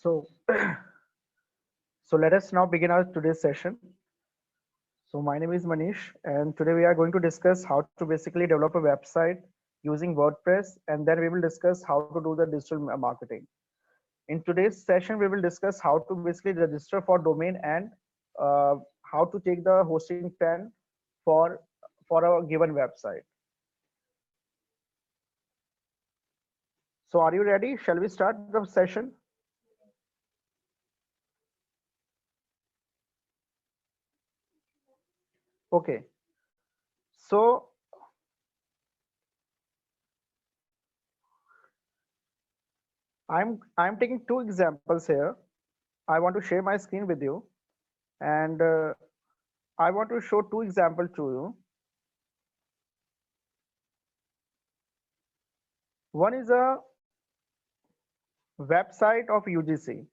So, so let us now begin our today's session. So my name is Manish, and today we are going to discuss how to basically develop a website using WordPress, and then we will discuss how to do the digital marketing. In today's session, we will discuss how to basically register for domain and how to take the hosting plan for for a given website. So are you ready? Shall we start the session? Okay. So I'm taking two examples here. I want to share my screen with you, and I want to show two examples to you. One is a website of UGC.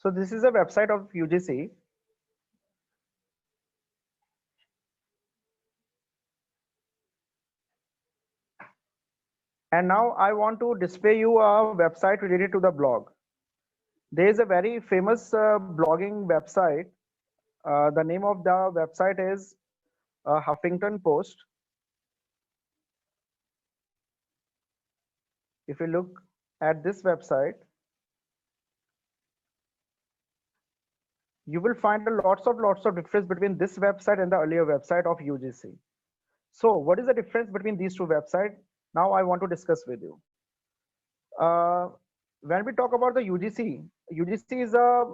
So this is a website of UGC, and now I want to display you a website related to the blog. There is a very famous blogging website. The name of the website is Huffington Post. If you look at this website, you will find a lots of difference between this website and the earlier website of UGC. So what is the difference between these two websites? Now I want to discuss with you. Uh, when we talk about the UGC, UGC is a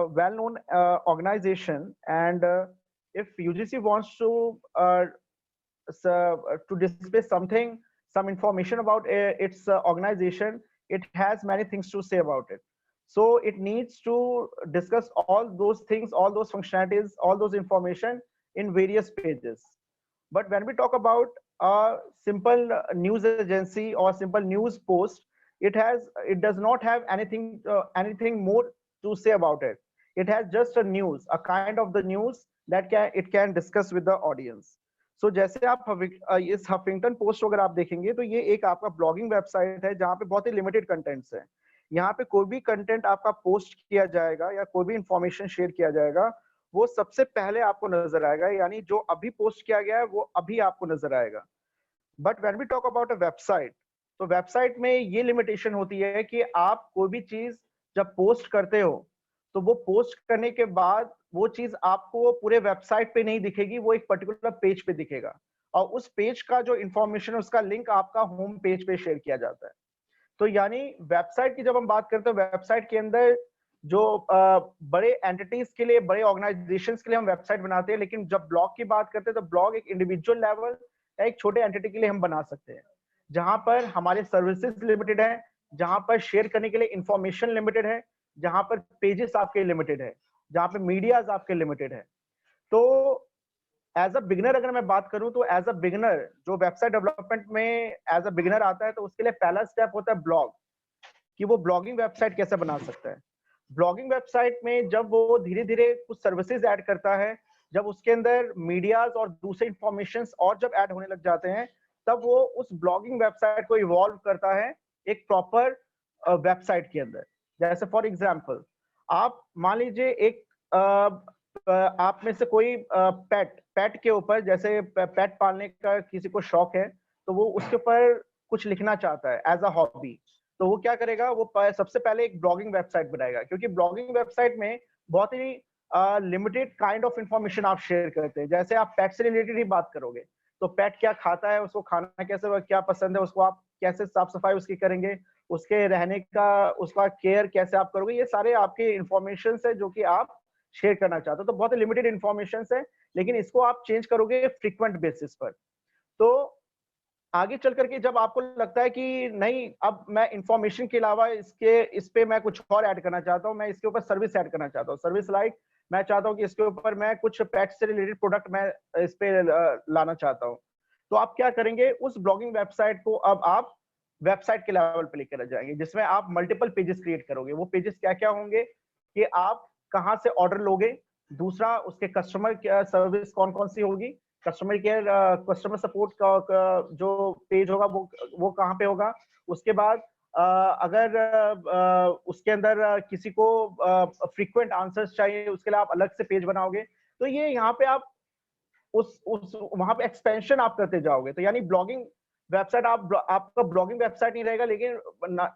well-known organization, and if UGC wants to display something, some information about its organization, it has many things to say about it. So it needs to discuss all those things, all those functionalities, all those information in various pages. But when we talk about a simple news agency or simple news post, it does not have anything more to say about it. It has just a news, a kind of the news that it can discuss with the audience. So जैसे आप इस Huffington post अगर आप देखेंगे तो ये एक आपका ब्लॉगिंग वेबसाइट है जहाँ पे बहुत ही लिमिटेड कंटेंट्स है. यहाँ पे कोई भी कंटेंट आपका पोस्ट किया जाएगा या कोई भी इंफॉर्मेशन शेयर किया जाएगा, वो सबसे पहले आपको नजर आएगा, यानी जो अभी पोस्ट किया गया है वो अभी आपको नजर आएगा. But when we talk about a website, तो वेबसाइट में ये लिमिटेशन होती है कि आप कोई भी चीज जब पोस्ट करते हो तो वो पोस्ट करने के बाद वो चीज आपको पूरे वेबसाइट पे नहीं दिखेगी, वो एक पर्टिकुलर पेज पे दिखेगा, और उस पेज का जो इंफॉर्मेशन है उसका लिंक आपका होम पेज पे शेयर किया जाता है. तो यानी वेबसाइट की जब हम बात करते हैं, वेबसाइट के अंदर जो बड़े एंटिटीज के लिए, बड़े ऑर्गेनाइजेशंस के लिए हम वेबसाइट बनाते हैं, लेकिन जब ब्लॉग की बात करते हैं तो ब्लॉग एक इंडिविजुअल लेवल या एक छोटे एंटिटी के लिए हम बना सकते हैं, जहां पर हमारे सर्विसेज लिमिटेड है, जहां पर शेयर करने के लिए इंफॉर्मेशन लिमिटेड है, जहां पर पेजेस आपके लिमिटेड है, जहां पे मीडियाज आपके लिमिटेड है. तो एज अ बिगिनर अगर मैं बात करूं तो एज अ बिगिनर जो वेबसाइट डेवलपमेंट में एज अ बिगिनर आता है, तो उसके लिए पहला स्टेप होता है ब्लॉग, कि वो ब्लॉगिंग वेबसाइट कैसे बना सकता है. ब्लॉगिंग वेबसाइट में जब वो धीरे धीरे कुछ सर्विसेज ऐड करता है, जब उसके अंदर मीडियाज और दूसरे इंफॉर्मेशन और जब ऐड होने लग जाते हैं, तब वो उस ब्लॉगिंग वेबसाइट को इवॉल्व करता है एक प्रॉपर वेबसाइट के अंदर. जैसे फॉर एग्जाम्पल, आप मान लीजिए एक आप में से कोई पेट के ऊपर, जैसे पेट पालने का किसी को शौक है, तो वो उसके ऊपर कुछ लिखना चाहता है एज अ हॉबी, तो वो क्या करेगा, वो सबसे पहले एक ब्लॉगिंग वेबसाइट बनाएगा, क्योंकि ब्लॉगिंग वेबसाइट में बहुत ही लिमिटेड काइंड ऑफ इंफॉर्मेशन आप शेयर करते हैं. जैसे आप पेट से रिलेटेड ही बात करोगे, तो पेट क्या खाता है, उसको खाना कैसे, क्या पसंद है, उसको आप कैसे साफ सफाई उसकी करेंगे, उसके रहने का, उसका केयर कैसे आप करोगे, ये सारे आपके इंफॉर्मेशन है जो कि आप शेयर करना चाहते हो. तो बहुत ही लिमिटेड इंफॉर्मेशन है, लेकिन इसको आप चेंज करोगे फ्रीक्वेंट बेसिस पर. तो आगे चल करके जब आपको लगता है कि नहीं, अब मैं इंफॉर्मेशन के अलावा इस पे मैं कुछ और ऐड करना चाहता हूँ, मैं इसके ऊपर सर्विस ऐड करना चाहता हूँ, सर्विस लाइक मैं चाहता हूँ कि इसके ऊपर मैं कुछ पेट से रिलेटेड प्रोडक्ट मैं इस पे लाना चाहता हूँ, तो आप क्या करेंगे, उस ब्लॉगिंग वेबसाइट को अब आप वेबसाइट के लेवल पे लेकर जाएंगे, जिसमें आप मल्टीपल पेजेस क्रिएट करोगे. वो पेजेस क्या क्या होंगे कि आप कहाँ से ऑर्डर लोगे, दूसरा उसके कस्टमर सर्विस कौन कौन सी होगी, कस्टमर केयर, कस्टमर सपोर्ट का जो पेज होगा वो कहाँ पे होगा। उसके बाद अगर उसके अंदर किसी को फ्रीक्वेंट आंसर्स चाहिए, उसके लिए आप अलग से पेज बनाओगे। तो ये यहाँ पे आप उस वहां पे एक्सपेंशन आप करते जाओगे। तो यानी ब्लॉगिंग वेबसाइट आपका ब्लॉगिंग वेबसाइट नहीं रहेगा, लेकिन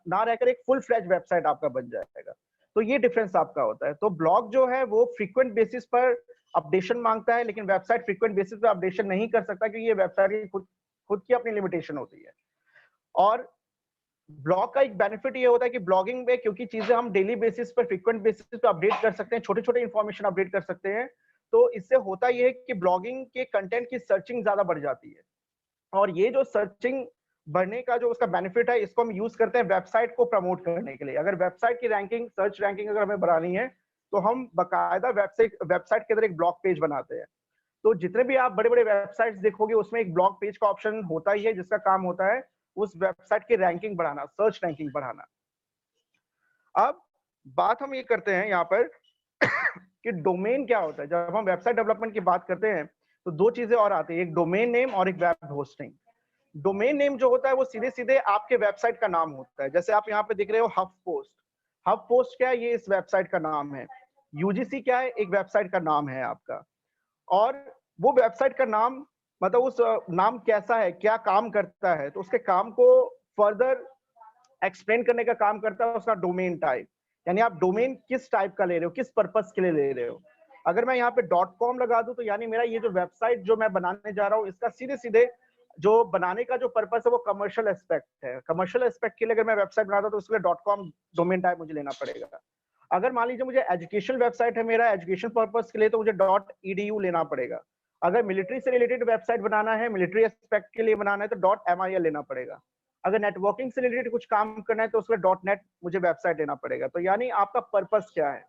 ना रहकर एक फुल फ्लैज वेबसाइट आपका बन जाएगा। तो ये डिफरेंस आपका होता है। तो ब्लॉग जो है वो फ्रीक्वेंट बेसिस पर अपडेशन मांगता है, लेकिन वेबसाइट फ्रीक्वेंट बेसिस पर अपडेशन नहीं कर सकता, क्योंकि ये वेबसाइट की खुद की अपनी लिमिटेशन होती है। और ब्लॉग का एक बेनिफिट ये होता है कि ब्लॉगिंग में क्योंकि चीजें हम डेली बेसिस पर फ्रीक्वेंट बेसिस पर अपडेट कर सकते हैं, छोटे छोटे इन्फॉर्मेशन अपडेट कर सकते हैं, तो इससे होता ये है कि ब्लॉगिंग के कंटेंट की सर्चिंग ज्यादा बढ़ जाती है। और ये जो सर्चिंग बढ़ने का जो उसका बेनिफिट है, इसको हम यूज करते हैं वेबसाइट को प्रमोट करने के लिए। अगर वेबसाइट की रैंकिंग, सर्च रैंकिंग अगर हमें बढ़ानी है, तो हम बकायदा वेबसाइट के अंदर एक ब्लॉग पेज बनाते हैं। तो जितने भी आप बड़े बड़े वेबसाइट्स देखोगे, उसमें एक ब्लॉग पेज का ऑप्शन होता ही है, जिसका काम होता है उस वेबसाइट की रैंकिंग बढ़ाना, सर्च रैंकिंग बढ़ाना। अब बात हम ये करते हैं यहाँ पर कि डोमेन क्या होता है। जब हम वेबसाइट डेवलपमेंट की बात करते हैं तो दो चीजें और आती है, एक डोमेन नेम और एक वेब होस्टिंग। डोमेन नेम जो होता है वो सीधे सीधे आपके वेबसाइट का नाम होता है। जैसे आप यहाँ पे दिख रहे हो हब पोस्ट। हब पोस्ट क्या है? ये इस वेबसाइट का नाम है। यूजीसी क्या है? एक वेबसाइट का नाम है आपका। और वो वेबसाइट का नाम मतलब उस नाम कैसा है, क्या काम करता है, तो उसके काम को फर्दर एक्सप्लेन करने का काम करता है उसका डोमेन टाइप। यानी आप डोमेन किस टाइप का ले रहे हो, किस पर्पस के लिए ले रहे हो। अगर मैं यहाँ पे .com लगा दूं, तो यानी मेरा ये जो वेबसाइट जो मैं बनाने जा रहा हूँ, इसका सीधे सीधे जो बनाने का जो पर्पस है वो कमर्शियल एस्पेक्ट है। कमर्शियल एस्पेक्ट के लिए अगर मैं वेबसाइट बनाता हूँ तो उसके लिए .com डोमेन टाइप मुझे लेना पड़ेगा। अगर मान लीजिए मुझे एजुकेशनल वेबसाइट है, मेरा एजुकेशन पर्पस के लिए, तो मुझे .edu लेना पड़ेगा। अगर मिलिट्री से रिलेटेड वेबसाइट बनाना है, मिलिट्री एस्पेक्ट के लिए बनाना है, तो .mil लेना पड़ेगा। अगर नेटवर्किंग से रिलेटेड कुछ काम करना है तो उसके लिए .net मुझे वेबसाइट लेना पड़ेगा। तो यानी आपका पर्पस क्या है,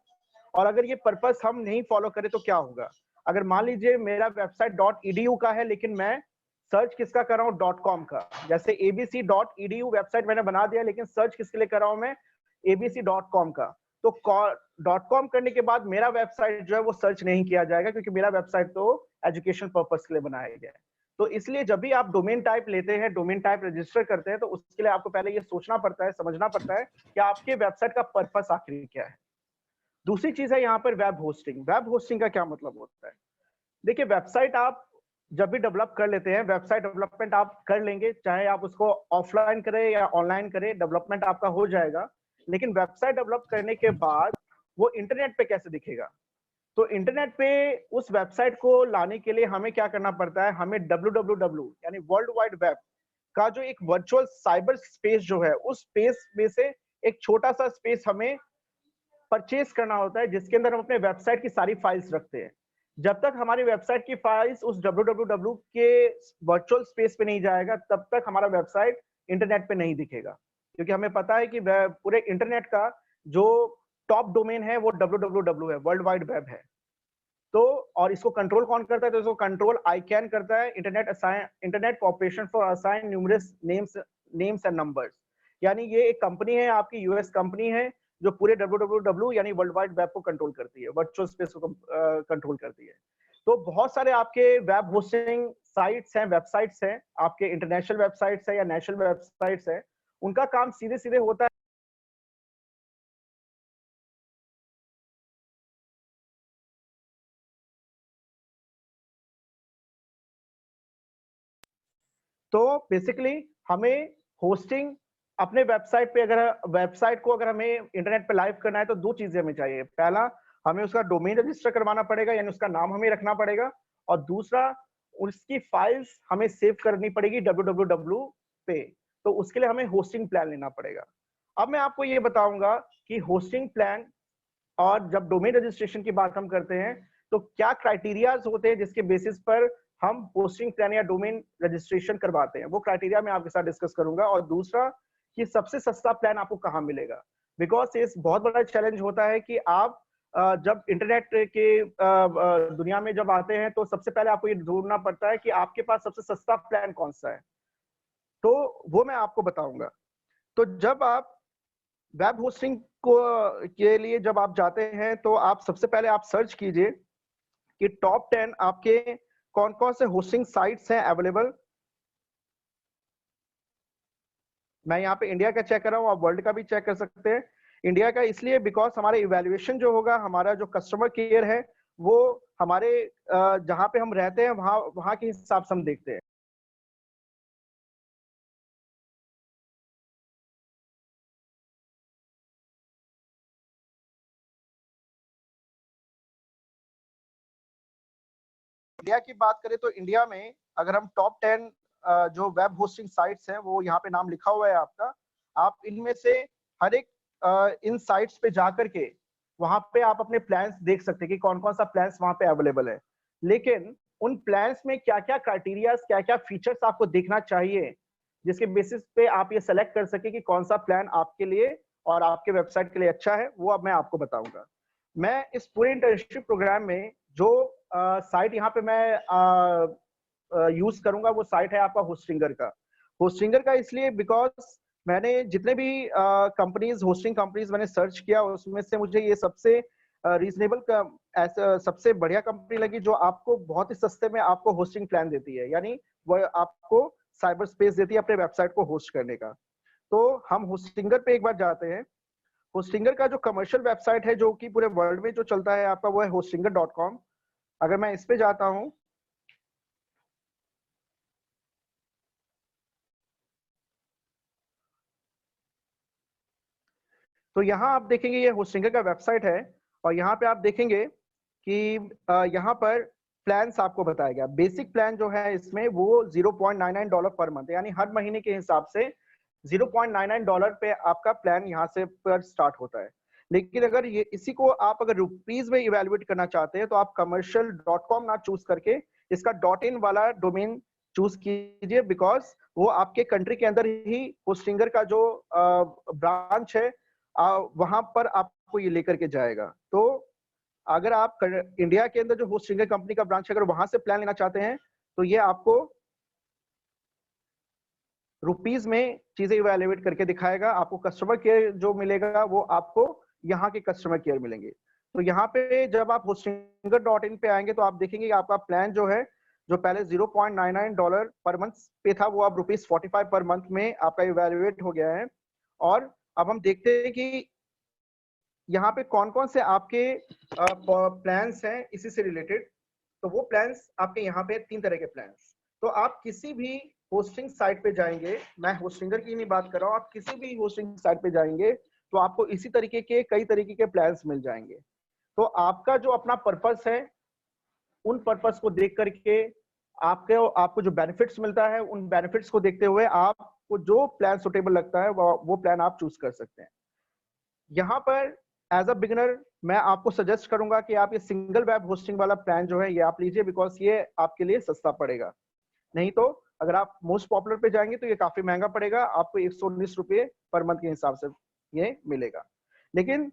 और अगर ये पर्पस हम नहीं फॉलो करें तो क्या होगा। अगर मान लीजिए मेरा वेबसाइट .edu का है, लेकिन मैं सर्च किसका कर रहा हूँ, .com का। जैसे abc.edu वेबसाइट मैंने बना दिया, लेकिन सर्च किसके लिए कर रहा हूँ मैं, abc.com का। तो .com करने के बाद मेरा वेबसाइट जो है वो सर्च नहीं किया जाएगा, क्योंकि मेरा वेबसाइट तो एजुकेशन पर्पस के लिए बनाया गया है। तो इसलिए जब भी आप डोमेन टाइप लेते हैं, डोमेन टाइप रजिस्टर करते हैं, तो उसके लिए आपको पहले ये सोचना पड़ता है, समझना पड़ता है कि आपके वेबसाइट का पर्पस आखिर क्या है। दूसरी चीज है यहाँ पर वेब होस्टिंग। वेब होस्टिंग का क्या मतलब होता है? देखिए, वेबसाइट आप जब भी डेवलप कर लेते हैं, वेबसाइट डेवलपमेंट आप कर लेंगे, चाहे आप उसको ऑफलाइन करें या ऑनलाइन करें, डेवलपमेंट आपका हो जाएगा। लेकिन वेबसाइट डेवलप करने के बाद वो इंटरनेट पे कैसे दिखेगा? तो इंटरनेट पे उस वेबसाइट को लाने के लिए हमें क्या करना पड़ता है, हमें www यानी वर्ल्ड वाइड वेब का जो एक वर्चुअल साइबर स्पेस जो है, उस स्पेस में से एक छोटा सा स्पेस हमें परचेज करना होता है, जिसके अंदर हम अपने वेबसाइट की सारी फाइल्स रखते हैं। जब तक हमारी वेबसाइट की फाइल्स उस www के वर्चुअल स्पेस पे नहीं जाएगा, तब तक हमारा वेबसाइट इंटरनेट पे नहीं दिखेगा। क्योंकि हमें पता है कि पूरे इंटरनेट का जो टॉप डोमेन है वो www है, वर्ल्ड वाइड वेब है। तो और इसको कंट्रोल कौन करता है? तो इसको कंट्रोल ICANN करता है, internet corporation for assign numerous names and numbers. यानी ये एक कंपनी है, आपकी यूएस कंपनी है, जो पूरे www यानी वर्ल्ड वाइड वेब को कंट्रोल करती है, वर्चुअल स्पेस को कंट्रोल करती है। तो बहुत सारे आपके वेब होस्टिंग साइट्स हैं, वेबसाइट्स हैं, आपके इंटरनेशनल वेबसाइट्स हैं या नेशनल वेबसाइट्स हैं, उनका काम सीधे सीधे होता है। तो बेसिकली हमें होस्टिंग अपने वेबसाइट पे, अगर वेबसाइट को अगर हमें इंटरनेट पे लाइव करना है, तो दो चीजें हमें चाहिए। पहला, हमें उसका डोमेन रजिस्टर करवाना पड़ेगा, यानी उसका नाम हमें रखना पड़ेगा। और दूसरा, उसकी फाइल्स हमें सेव करनी पड़ेगी www पे। तो उसके लिए हमें होस्टिंग प्लान लेना पड़ेगा। अब मैं आपको ये बताऊंगा कि होस्टिंग प्लान और जब डोमेन रजिस्ट्रेशन की बात हम करते हैं, तो क्या क्राइटेरियाज होते हैं जिसके बेसिस पर हम होस्टिंग प्लान या डोमेन रजिस्ट्रेशन करवाते हैं। वो क्राइटेरिया मैं आपके साथ डिस्कस करूंगा। और दूसरा, कि सबसे सस्ता प्लान आपको कहाँ मिलेगा। बिकॉज इस बहुत बड़ा चैलेंज होता है कि आप जब इंटरनेट के दुनिया में जब आते हैं, तो सबसे पहले आपको ये ढूंढना पड़ता है कि आपके पास सबसे सस्ता प्लान कौन सा है। तो वो मैं आपको बताऊंगा। तो जब आप वेब होस्टिंग को के लिए जब आप जाते हैं, तो आप सबसे पहले आप सर्च कीजिए कि टॉप 10 आपके कौन कौन से होस्टिंग साइट्स हैं अवेलेबल। मैं यहाँ पे इंडिया का चेक कर रहा हूँ, आप वर्ल्ड का भी चेक कर सकते हैं। इंडिया का इसलिए बिकॉज हमारा इवैल्यूएशन जो होगा, हमारा जो कस्टमर केयर है वो हमारे जहाँ पे हम रहते हैं वहाँ वहाँ के हिसाब से हम देखते हैं। इंडिया की बात करें तो इंडिया में अगर हम टॉप 10 जो वेब होस्टिंग साइट्स हैं वो यहाँ पे नाम लिखा हुआ है आपका। आप इनमें से हर एक इन साइट्स पे जाकर के वहां पे आप अपने प्लान्स देख सकते हैं कि कौन कौन सा प्लान्स वहां पे अवेलेबल है। लेकिन उन प्लान्स में क्या क्या क्राइटेरिया, क्या क्या फीचर्स आपको देखना चाहिए जिसके बेसिस पे आप ये सेलेक्ट कर सके कि कौन सा प्लान आपके लिए और आपके वेबसाइट के लिए अच्छा है, वो अब मैं आपको बताऊंगा। मैं इस पूरे इंटर्नशिप प्रोग्राम में जो साइट यहाँ पे मैं यूज करूंगा वो साइट है आपका होस्टिंगर का। होस्टिंगर का इसलिए बिकॉज मैंने जितने भी कंपनीज, होस्टिंग कंपनीज मैंने सर्च किया उसमें से मुझे ये सबसे रीजनेबल सबसे बढ़िया कंपनी लगी जो आपको बहुत ही सस्ते में आपको होस्टिंग प्लान देती है, यानी वो आपको साइबर स्पेस देती है अपने वेबसाइट को होस्ट करने का। तो हम होस्टिंगर पे एक बार जाते हैं। होस्टिंगर का जो कमर्शियल वेबसाइट है जो कि पूरे वर्ल्ड में जो चलता है आपका, वो है hostinger.com। अगर मैं इस पे जाता हूं तो यहाँ आप देखेंगे ये होस्टिंगर का वेबसाइट है और यहाँ पे आप देखेंगे कि यहाँ पर प्लान्स आपको बताया गया। बेसिक प्लान जो है इसमें वो $0.99 पर मंथ, यानी हर महीने के हिसाब से $0.99 पे आपका प्लान यहाँ से पर स्टार्ट होता है। लेकिन अगर ये इसी को आप अगर रुपीज में इवेल्युएट करना चाहते हैं तो आप commercial.com ना चूज करके इसका .in वाला डोमेन चूज कीजिए, बिकॉज वो आपके कंट्री के अंदर ही होस्टिंगर का जो ब्रांच है वहां पर आपको ये लेकर के जाएगा। तो अगर आप इंडिया के अंदर जो होस्टिंगर कंपनी का ब्रांच है अगर वहां से प्लान लेना चाहते हैं तो ये आपको रुपीज में चीजें इवेल्युएट करके दिखाएगा। आपको कस्टमर केयर जो मिलेगा वो आपको यहाँ के कस्टमर केयर मिलेंगे। तो यहाँ पे जब आप hostinger.in पे आएंगे तो आप देखेंगे कि आपका प्लान जो है, जो पहले $0.99 पर मंथ पे था, वो अब ₹45 पर मंथ में आपका इवेल्युएट हो गया है। और अब हम देखते हैं कि यहाँ पे कौन कौन से आपके प्लान्स हैं इसी से रिलेटेड। तो वो प्लान्स आपके यहाँ पे 3 तरह के प्लान्स। तो आप किसी भी होस्टिंग साइट पे जाएंगे, मैं होस्टिंगर की नहीं बात कर रहा हूँ, आप किसी भी होस्टिंग साइट पे जाएंगे तो आपको इसी तरीके के कई तरीके के प्लान्स मिल जाएंगे। तो आपका जो अपना पर्पस है उन पर्पस को देख करके आपको जो बेनिफिट्स मिलता है उन बेनिफिट्स को देखते हुए आपको जो प्लान सुटेबल लगता है वो प्लान आप चूज कर सकते हैं। यहाँ पर एज अ बिगिनर मैं आपको सजेस्ट करूंगा कि आप ये सिंगल वेब होस्टिंग वाला प्लान जो है ये आप लीजिए, बिकॉज ये आपके लिए सस्ता पड़ेगा। नहीं तो अगर आप मोस्ट पॉपुलर पे जाएंगे तो ये काफी महंगा पड़ेगा, आपको ₹119 पर मंथ के हिसाब से ये मिलेगा। लेकिन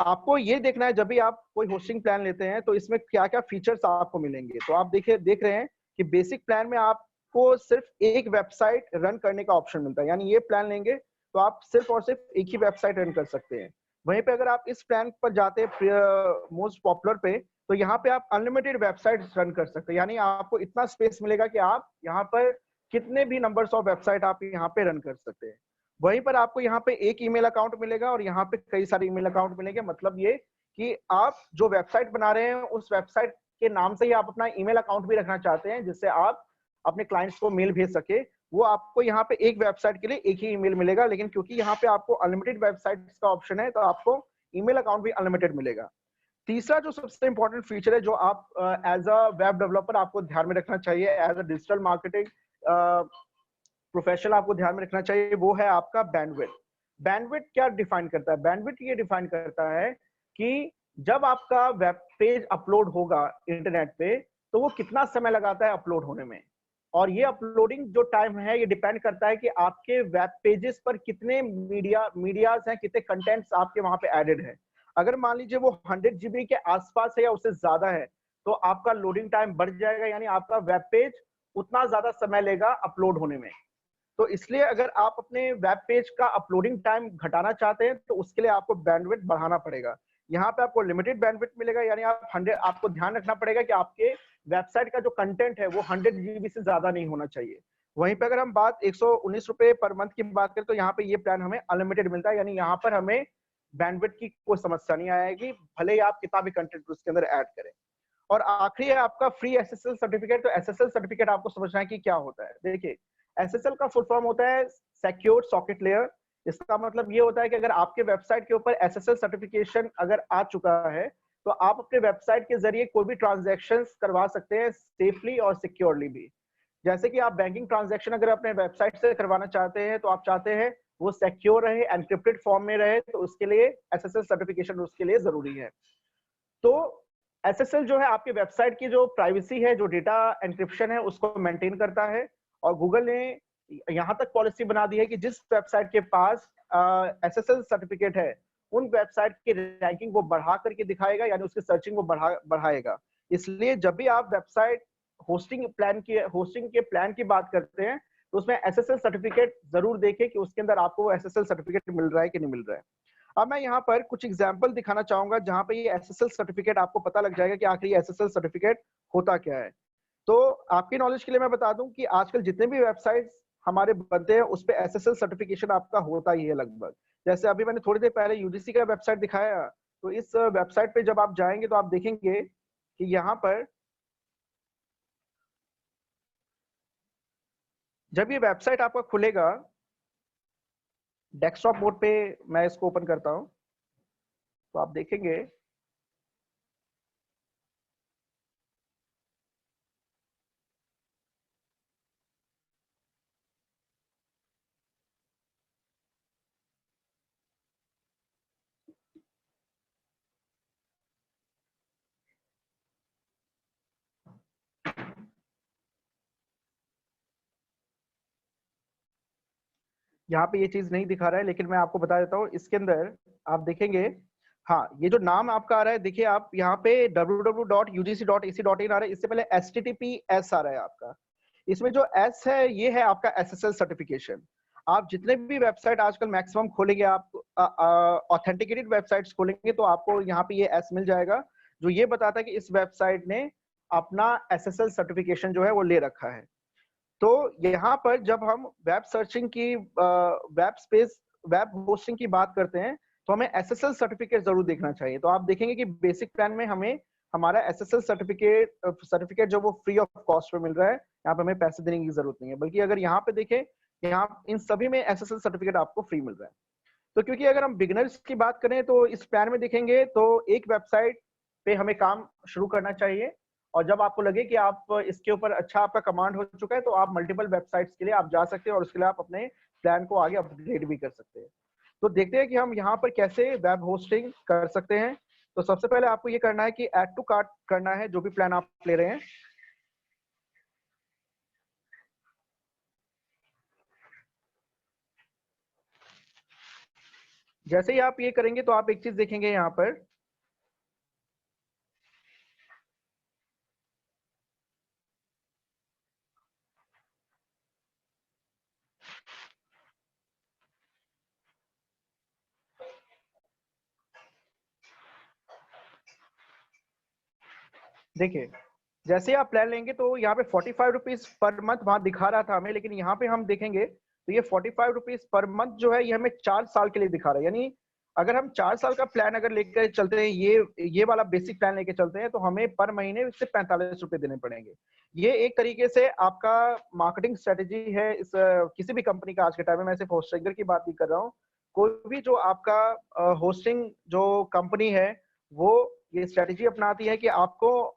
आपको ये देखना है जब भी आप कोई होस्टिंग प्लान लेते हैं तो इसमें क्या क्या फीचर्स आपको मिलेंगे। तो आप देख रहे हैं कि बेसिक प्लान में आपको सिर्फ एक वेबसाइट रन करने का ऑप्शन मिलता है, यानी ये प्लान लेंगे तो आप सिर्फ और सिर्फ एक ही वेबसाइट रन कर सकते हैं। वहीं पे अगर आप इस प्लान पर जाते हैं मोस्ट पॉपुलर पे तो यहाँ पे आप अनलिमिटेड वेबसाइट रन कर सकते हैं, यानी आपको इतना स्पेस मिलेगा कि आप यहाँ पर कितने भी नंबर्स ऑफ वेबसाइट आप यहाँ पे रन कर सकते हैं। वहीं पर आपको यहाँ पे एक ईमेल अकाउंट मिलेगा और यहाँ पे कई सारे ईमेल अकाउंट मिलेंगे। मतलब ये कि आप जो वेबसाइट बना रहे हैं उस वेबसाइट के नाम से ही आप अपना ईमेल अकाउंट भी रखना चाहते हैं जिससे आप अपने क्लाइंट्स को मेल भेज सके, वो आपको यहाँ पे एक वेबसाइट के लिए एक ही ईमेल मिलेगा। लेकिन क्योंकि यहाँ पे आपको अनलिमिटेड वेबसाइट्स का ऑप्शन है तो आपको ईमेल अकाउंट भी अनलिमिटेड मिलेगा। तीसरा जो सबसे इंपॉर्टेंट फीचर है जो आप एज अ वेब डेवलपर आपको ध्यान में रखना चाहिए, as a digital marketing professional आपको ध्यान में रखना चाहिए, वो है आपका बैंडविड्थ। बैंडविड्थ क्या डिफाइन करता है? बैंडविड्थ ये डिफाइन करता है कि जब आपका वेब पेज अपलोड होगा इंटरनेट पे तो वो कितना समय लगाता है अपलोड होने में। और ये अपलोडिंग जो टाइम है ये डिपेंड करता है कि आपके वेब पेजेस पर कितने मीडियाज हैं, कितने कंटेंट्स आपके वहां पे एडेड है। अगर मान लीजिए वो 100 GB के आसपास है या उससे ज्यादा है तो आपका लोडिंग टाइम बढ़ जाएगा, यानी आपका वेब पेज उतना ज्यादा समय लेगा अपलोड होने में। तो इसलिए अगर आप अपने वेब पेज का अपलोडिंग टाइम घटाना चाहते हैं तो उसके लिए आपको बैंडविड्थ बढ़ाना पड़ेगा। यहाँ पे आपको लिमिटेड बैंडविड्थ मिलेगा, यानी आप 100, आपको ध्यान रखना पड़ेगा कि आपके वेबसाइट का जो कंटेंट है वो 100 GB से ज्यादा नहीं होना चाहिए। वहीं पे अगर हम बात 119 रुपए पर मंथ की बात करें तो यहाँ पे ये प्लान हमें अनलिमिटेड मिलता है, यानी यहाँ पर हमें बैंडविड्थ की कोई समस्या नहीं आएगी, भले ही आप कितना भी कंटेंट उसके अंदर ऐड करें। और आखिरी है आपका फ्री एसएसएल सर्टिफिकेट। तो एसएसएल सर्टिफिकेट आपको समझना है कि क्या होता है। देखिए, एसएसएल का फुल फॉर्म होता है सिक्योर्ड सॉकेट लेयर। इसका मतलब ये होता है कि अगर आपके वेबसाइट के ऊपर एसएसएल सर्टिफिकेशन अगर आ चुका है तो आप अपने वेबसाइट के जरिए कोई भी ट्रांजैक्शंस करवा सकते हैं सेफली और सिक्योरली भी। जैसे कि आप बैंकिंग ट्रांजैक्शन अगर अपने वेबसाइट से करवाना चाहते हैं तो आप चाहते हैं वो सिक्योर रहे, एनक्रिप्टेड फॉर्म में रहे, तो उसके लिए एसएसएल सर्टिफिकेशन उसके लिए जरूरी है। तो एसएसएल जो है आपके वेबसाइट की जो प्राइवेसी है, जो डेटा एनक्रिप्शन है, उसको मेंटेन करता है। और गूगल ने यहाँ तक पॉलिसी बना दी है कि जिस वेबसाइट के पास एसएसएल सर्टिफिकेट है उन वेबसाइट की रैंकिंग वो बढ़ा करके दिखाएगा, यानी उसकी सर्चिंग वो बढ़ाएगा। इसलिए जब भी आप वेबसाइट होस्टिंग के प्लान की बात करते हैं तो उसमें एसएसएल सर्टिफिकेट जरूर देखें कि उसके अंदर आपको वो एसएसएल सर्टिफिकेट मिल रहा है कि नहीं मिल रहा है। अब मैं यहाँ पर कुछ एग्जाम्पल दिखाना चाहूंगा जहां पे ये एसएसएल सर्टिफिकेट आपको पता लग जाएगा कि आखिर ये एसएसएल सर्टिफिकेट होता क्या है। तो आपकी नॉलेज के लिए मैं बता दूं कि आजकल जितने भी वेबसाइट्स हमारे बनते हैं उस पे एसएसएल सर्टिफिकेशन आपका होता ही है लगभग। जैसे अभी मैंने थोड़ी देर पहले यूजीसी का वेबसाइट दिखाया, तो इस वेबसाइट पे जब आप जाएंगे तो आप देखेंगे कि यहाँ पर जब ये वेबसाइट आपका खुलेगा डेस्कटॉप मोड पे, मैं इसको ओपन करता हूं तो आप देखेंगे यहाँ पे ये चीज नहीं दिखा रहा है, लेकिन मैं आपको बता देता हूँ इसके अंदर आप देखेंगे। हाँ, ये जो नाम आपका आ रहा है, देखिए आप यहाँ पे www.ugc.ac.in आ रहा है, इससे पहले HTTPS आ रहा है आपका। इसमें जो S है ये है आपका एसएसएल सर्टिफिकेशन। आप जितने भी वेबसाइट आजकल मैक्सिमम खोलेंगे, आप ऑथेंटिकेटेड वेबसाइट्स खोलेंगे तो आपको यहाँ पे ये S मिल जाएगा, जो ये बताता है कि इस वेबसाइट ने अपना एसएसएल सर्टिफिकेशन जो है वो ले रखा है। तो यहाँ पर जब हम वेब सर्चिंग की वेब होस्टिंग की बात करते हैं तो हमें एसएसएल सर्टिफिकेट जरूर देखना चाहिए। तो आप देखेंगे कि बेसिक प्लान में हमें हमारा एसएसएल सर्टिफिकेट जो वो फ्री ऑफ कॉस्ट पे मिल रहा है, यहाँ पे हमें पैसे देने की जरूरत नहीं है। बल्कि अगर यहाँ पे देखें, यहाँ इन सभी में एसएसएल सर्टिफिकेट आपको फ्री मिल रहा है। तो क्योंकि अगर हम बिगिनर्स की बात करें तो इस प्लान में देखेंगे तो एक वेबसाइट पे हमें काम शुरू करना चाहिए, और जब आपको लगे कि आप इसके ऊपर अच्छा आपका कमांड हो चुका है तो आप मल्टीपल वेबसाइट्स के लिए आप जा सकते हैं और उसके लिए आप अपने प्लान को आगे अपग्रेड भी कर सकते हैं। तो देखते हैं कि हम यहाँ पर कैसे वेब होस्टिंग कर सकते हैं। तो सबसे पहले आपको ये करना है कि ऐड टू कार्ट करना है जो भी प्लान आप ले रहे हैं। जैसे ही आप ये करेंगे तो आप एक चीज देखेंगे यहाँ पर, देखिए जैसे आप प्लान लेंगे तो यहाँ पे 45 रुपीज पर मंथ वहां दिखा रहा था हमें, लेकिन यहाँ पे हम देखेंगे तो ये 45 रुपीज पर मंथ जो है ये हमें 4 साल के लिए दिखा रहा है। यानी अगर हम 4 साल का प्लान अगर लेकर चलते हैं, ये वाला बेसिक प्लान लेके चलते हैं, तो हमें पर महीने सिर्फ 45 रुपए देने पड़ेंगे। ये एक तरीके से आपका मार्केटिंग स्ट्रेटेजी है इस किसी भी कंपनी का आज के टाइम में। मैं सिर्फ होस्टिंगर की बात नहीं कर रहा हूँ, कोई भी जो आपका होस्टिंग जो कंपनी है वो ये स्ट्रेटेजी अपनाती है कि आपको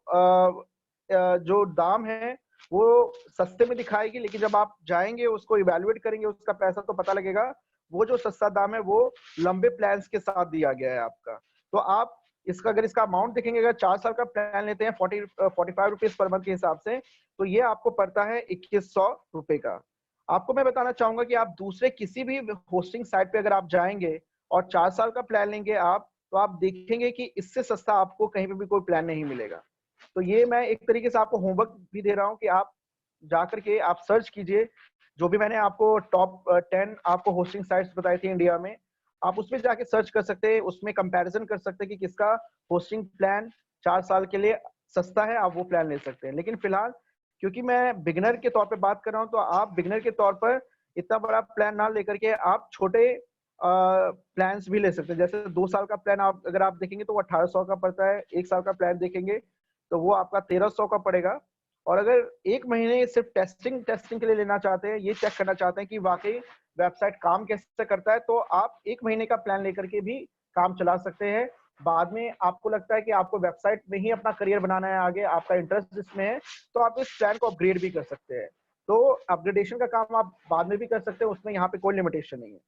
जो दाम है वो सस्ते में दिखाएगी, लेकिन जब आप जाएंगे उसको इवेल्युएट करेंगे उसका पैसा तो पता लगेगा वो जो सस्ता दाम है वो लंबे प्लान्स के साथ दिया गया है आपका। तो आप इसका अगर इसका अमाउंट देखेंगे, अगर 4 साल का प्लान लेते हैं 45 रुपीज पर मंथ के हिसाब से, तो ये आपको पड़ता है 2100 रुपए का। आपको मैं बताना चाहूंगा कि आप दूसरे किसी भी होस्टिंग साइट पे अगर आप जाएंगे और 4 साल का प्लान लेंगे आप, तो आप देखेंगे कि इससे सस्ता आपको कहीं पे भी कोई प्लान नहीं मिलेगा। तो ये मैं एक तरीके से आपको होमवर्क भी दे रहा हूँ कि आप जाकर के आप सर्च कीजिए, जो भी मैंने आपको टॉप 10 आपको होस्टिंग साइट्स बताई थी इंडिया में, आप उसमें जाके सर्च कर सकते हैं, उसमें कंपैरिजन कर सकते हैं कि किसका होस्टिंग प्लान 4 साल के लिए सस्ता है, आप वो प्लान ले सकते हैं। लेकिन फिलहाल क्योंकि मैं बिगिनर के तौर पे बात कर रहा हूँ, तो आप बिगिनर के तौर पर इतना बड़ा प्लान ना लेकर के आप छोटे प्लान्स भी ले सकते हैं। जैसे 2 साल का प्लान आप अगर आप देखेंगे तो वो 1800 का पड़ता है। 1 साल का प्लान देखेंगे तो वो आपका 1300 का पड़ेगा। और अगर 1 महीने सिर्फ टेस्टिंग के लिए लेना चाहते हैं, ये चेक करना चाहते हैं कि वाकई वेबसाइट काम कैसे करता है, तो आप 1 महीने का प्लान लेकर के भी काम चला सकते हैं। बाद में आपको लगता है कि आपको वेबसाइट में ही अपना करियर बनाना है, आगे आपका इंटरेस्ट इसमें है, तो आप इस प्लान को अपग्रेड भी कर सकते हैं। तो अपग्रेडेशन का काम आप बाद में भी कर सकते हैं, उसमें यहाँ पे कोई लिमिटेशन नहीं है।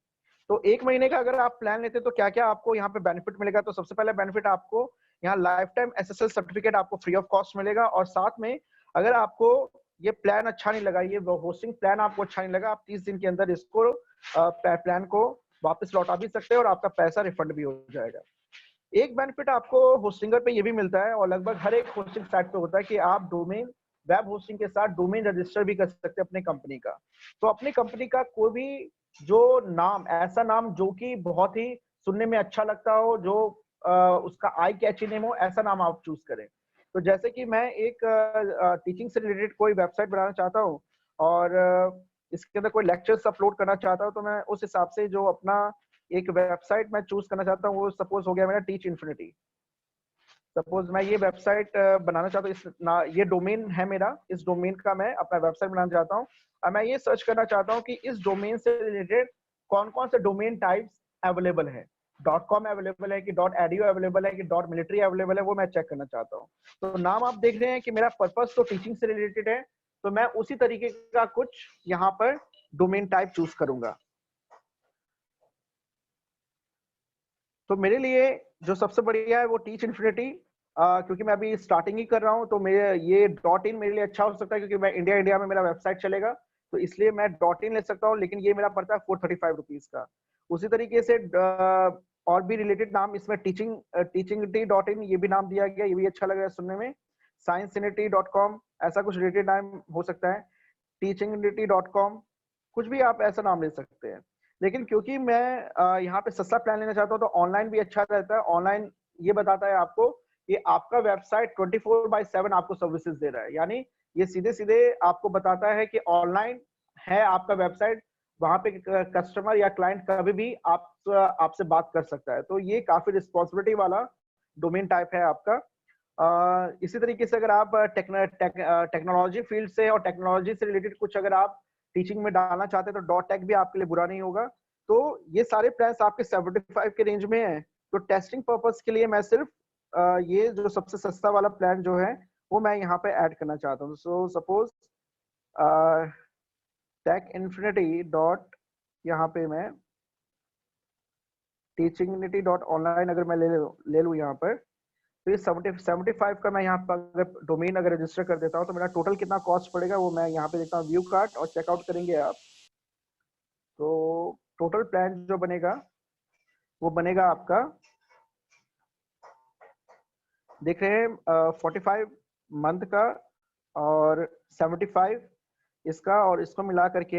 तो 1 महीने का अगर आप प्लान लेते हैं तो क्या-क्या आपको यहाँ पे बेनिफिट मिलेगा? तो सबसे पहला बेनिफिट आपको यहाँ लाइफ टाइम एसएसएल सर्टिफिकेट आपको फ्री ऑफ कॉस्ट मिलेगा। और साथ में अगर आपको ये प्लान अच्छा नहीं लगा, ये होस्टिंग प्लान आपको अच्छा नहीं लगा, आप 30 दिन के अंदर इसको प्लान को वापस लौटा भी सकते हैं और आपका पैसा रिफंड भी हो जाएगा। एक बेनिफिट आपको होस्टिंगर पे ये भी मिलता है और लगभग हर एक होस्टिंग साइट पे होता है कि आप डोमेन वेब होस्टिंग के साथ डोमेन रजिस्टर भी कर सकते हैं अपनी कंपनी का। तो अपनी कंपनी का कोई भी जो नाम, ऐसा नाम जो कि बहुत ही सुनने में अच्छा लगता हो, जो उसका आई कैची नेम हो, ऐसा नाम आप चूज करें। तो जैसे कि मैं एक टीचिंग से रिलेटेड कोई वेबसाइट बनाना चाहता हूँ और इसके अंदर कोई लेक्चर्स अपलोड करना चाहता हूँ, तो मैं उस हिसाब से जो अपना एक वेबसाइट मैं चूज करना चाहता हूँ, वो सपोज हो गया मेरा टीच इन्फिनिटी। सपोज मैं ये वेबसाइट बनाना चाहता हूँ, ये डोमेन है मेरा, इस डोमेन का मैं अपना वेबसाइट बनाना चाहता हूँ। और मैं ये सर्च करना चाहता हूँ कि इस डोमेन से रिलेटेड कौन कौन से डोमेन टाइप्स अवेलेबल है, .com अवेलेबल है कि .edu अवेलेबल है कि .military अवेलेबल है, वो मैं चेक करना चाहता हूँ। तो नाम आप देख रहे हैं कि मेरा पर्पस तो टीचिंग से रिलेटेड है, तो मैं उसी तरीके का कुछ यहाँ पर डोमेन टाइप चूज करूंगा। तो मेरे लिए जो सबसे बढ़िया है वो टीच इन्फिनिटी, क्योंकि मैं अभी स्टार्टिंग ही कर रहा हूँ, तो मेरे ये .in मेरे लिए अच्छा हो सकता है, क्योंकि मैं इंडिया में मेरा वेबसाइट चलेगा, तो इसलिए मैं .in ले सकता हूँ। लेकिन ये मेरा पड़ता है 435 रुपीज का। उसी तरीके से और भी रिलेटेड नाम इसमें टीचिंगिटी.in ये भी नाम दिया गया, ये भी अच्छा लग रहा है सुनने में। scienceunity.com ऐसा कुछ रिलेटेड नाम हो सकता है। teachingunity.com कुछ भी आप ऐसा नाम ले सकते हैं। लेकिन क्योंकि मैं यहाँ पे सस्ता प्लान लेना चाहता हूँ, तो ऑनलाइन भी अच्छा रहता है। ऑनलाइन ये बताता है आपको कि आपका वेबसाइट 24/7 आपको सर्विसेज दे रहा है, यानी ये सीधे सीधे आपको बताता है कि ऑनलाइन है आपका वेबसाइट, वहां पे कस्टमर या क्लाइंट कभी भी आपसे बात कर सकता है। तो ये काफी रिस्पॉन्सिबिलिटी वाला डोमेन टाइप है आपका। इसी तरीके से अगर आप टेक्नोलॉजी फील्ड से और टेक्नोलॉजी से रिलेटेड कुछ अगर आप टीचिंग में डालना चाहते हैं, तो .tech भी आपके लिए बुरा नहीं होगा। तो ये सारे प्लान्स आपके 75 के रेंज में है। तो टेस्टिंग पर्पस के लिए मैं सिर्फ ये जो सबसे सस्ता वाला प्लान जो है वो मैं यहाँ पे ऐड करना चाहता हूँ। So suppose take infinity dot, यहाँ पे मैं teachingunity.online अगर मैं ले लूँ यहाँ पर, तो ये 75 का मैं यहाँ पर अगर डोमेन अगर रजिस्टर कर देता हूँ, तो मेरा टोटल कितना कॉस्ट पड़ेगा वो मैं यहाँ पे देखता हूँ। व्यू कार्ट और चेकआउट करेंगे आप, तो टोटल प्लान जो बनेगा वो बनेगा आपका, देख रहे हैं 45 मंथ का और 75 इसका, और इसको मिला करके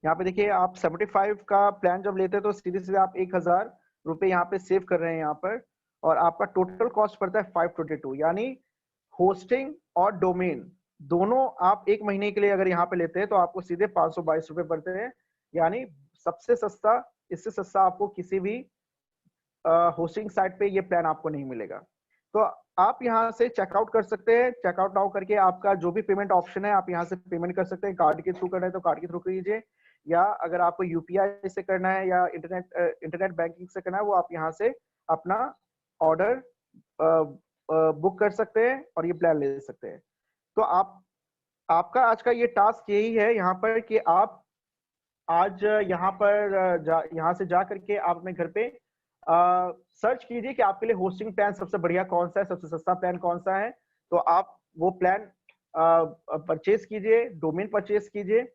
यहाँ पे देखिए आप 75 का प्लान जब लेते हैं तो सीधे सीधे आप 1000 रुपए यहाँ पे सेव कर रहे हैं यहाँ पर, और आपका टोटल कॉस्ट पड़ता है 522। यानी होस्टिंग और डोमेन दोनों आप 1 महीने के लिए अगर यहाँ पे लेते हैं तो आपको सीधे 522 रुपए पड़ते हैं। यानी सबसे सस्ता, इससे सस्ता आपको किसी भी होस्टिंग साइट पे ये प्लान आपको नहीं मिलेगा। तो आप यहाँ से चेकआउट कर सकते हैं। चेकआउट नाउ करके आपका जो भी पेमेंट ऑप्शन है आप यहाँ से पेमेंट कर सकते हैं। कार्ड के थ्रू करना है तो कार्ड के थ्रू कीजिए, या अगर आपको यूपीआई से करना है या इंटरनेट बैंकिंग से करना है, वो आप यहाँ से अपना ऑर्डर बुक कर सकते हैं और ये प्लान ले सकते हैं। तो आपका आज का ये टास्क यही है यहाँ पर कि आप आज यहाँ पर यहाँ से जा करके आप अपने घर पे सर्च कीजिए कि आपके लिए होस्टिंग प्लान सबसे बढ़िया कौन सा है, सबसे सस्ता प्लान कौन सा है। तो आप वो प्लान परचेज कीजिए, डोमेन परचेज कीजिए,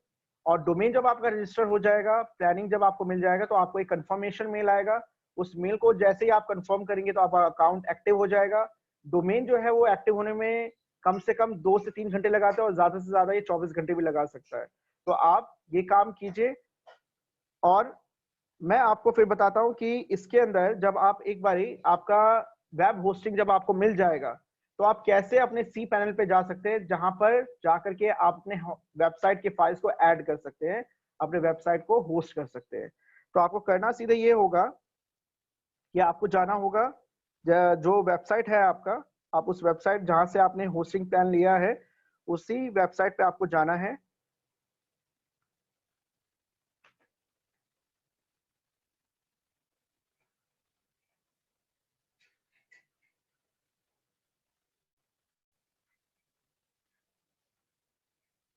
और डोमेन जब आपका रजिस्टर हो जाएगा, प्लानिंग जब आपको मिल जाएगा, तो आपको एक कंफर्मेशन मेल आएगा। उस मेल को जैसे ही आप कंफर्म करेंगे तो आपका अकाउंट एक्टिव हो जाएगा। डोमेन जो है वो एक्टिव होने में कम से कम 2 से 3 घंटे लगाता है, और ज्यादा से ज्यादा ये 24 घंटे भी लगा सकता है। तो आप ये काम कीजिए, और मैं आपको फिर बताता हूँ कि इसके अंदर जब आप एक बारी आपका वेब होस्टिंग जब आपको मिल जाएगा, तो आप कैसे अपने सी पैनल पे जा सकते हैं, जहां पर जाकर के आप अपने वेबसाइट के फाइल्स को ऐड कर सकते हैं, अपने वेबसाइट को होस्ट कर सकते हैं। तो आपको करना सीधे ये होगा कि आपको जाना होगा जो वेबसाइट है आपका, आप उस वेबसाइट जहां से आपने होस्टिंग प्लान लिया है, उसी वेबसाइट पे आपको जाना है।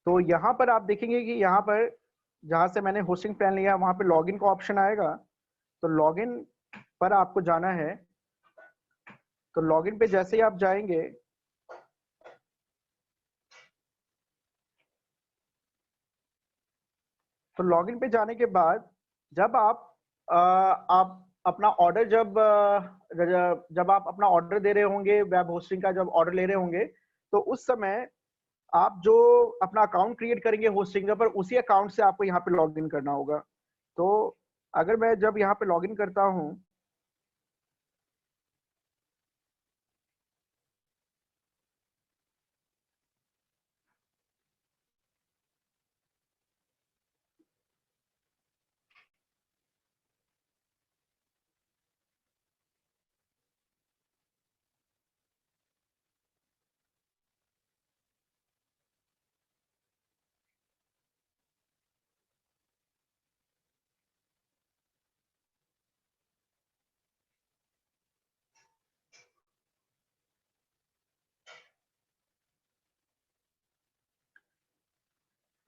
तो यहाँ पर आप देखेंगे कि यहाँ पर जहां से मैंने होस्टिंग प्लान लिया वहां पे लॉगिन का ऑप्शन आएगा। तो लॉगिन पर आपको जाना है। तो लॉगिन पे जैसे ही आप जाएंगे, तो लॉगिन पे जाने के बाद जब आप अपना ऑर्डर जब आप अपना ऑर्डर दे रहे होंगे, वेब होस्टिंग का जब ऑर्डर ले रहे होंगे, तो उस समय आप जो अपना अकाउंट क्रिएट करेंगे होस्टिंग पर, उसी अकाउंट से आपको यहाँ पे लॉगिन करना होगा। तो अगर मैं जब यहाँ पे लॉगिन करता हूँ,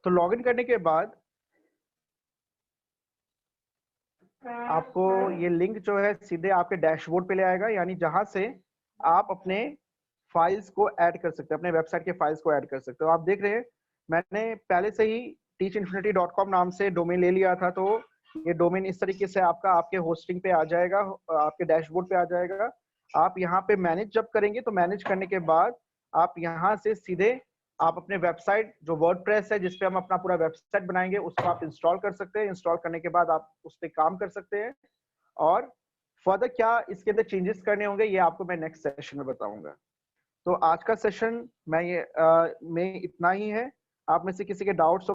तो लॉगिन करने के बाद आपको ये लिंक जो है सीधे आपके डैशबोर्ड पे ले आएगा, यानी जहां से आप अपने फाइल्स को ऐड कर सकते हैं, अपने वेबसाइट के फाइल्स को ऐड कर सकते हो। आप देख रहे हैं मैंने पहले से ही teachinfinity.com नाम से डोमेन ले लिया था, तो ये डोमेन इस तरीके से आपके होस्टिंग पे आ जाएगा, आपके डैशबोर्ड पे आ जाएगा। आप यहाँ पे मैनेज जब करेंगे, तो मैनेज करने के बाद आप यहाँ से सीधे आप अपने वेबसाइट जो वर्डप्रेस है जिसपे हम अपना पूरा वेबसाइट बनाएंगे, उसको आप इंस्टॉल कर सकते हैं। इंस्टॉल करने के बाद आप उस पर काम कर सकते हैं, और फर्दर क्या इसके अंदर चेंजेस करने होंगे ये आपको मैं नेक्स्ट सेशन में बताऊंगा। तो आज का सेशन में इतना ही है। आप में से किसी के डाउट्स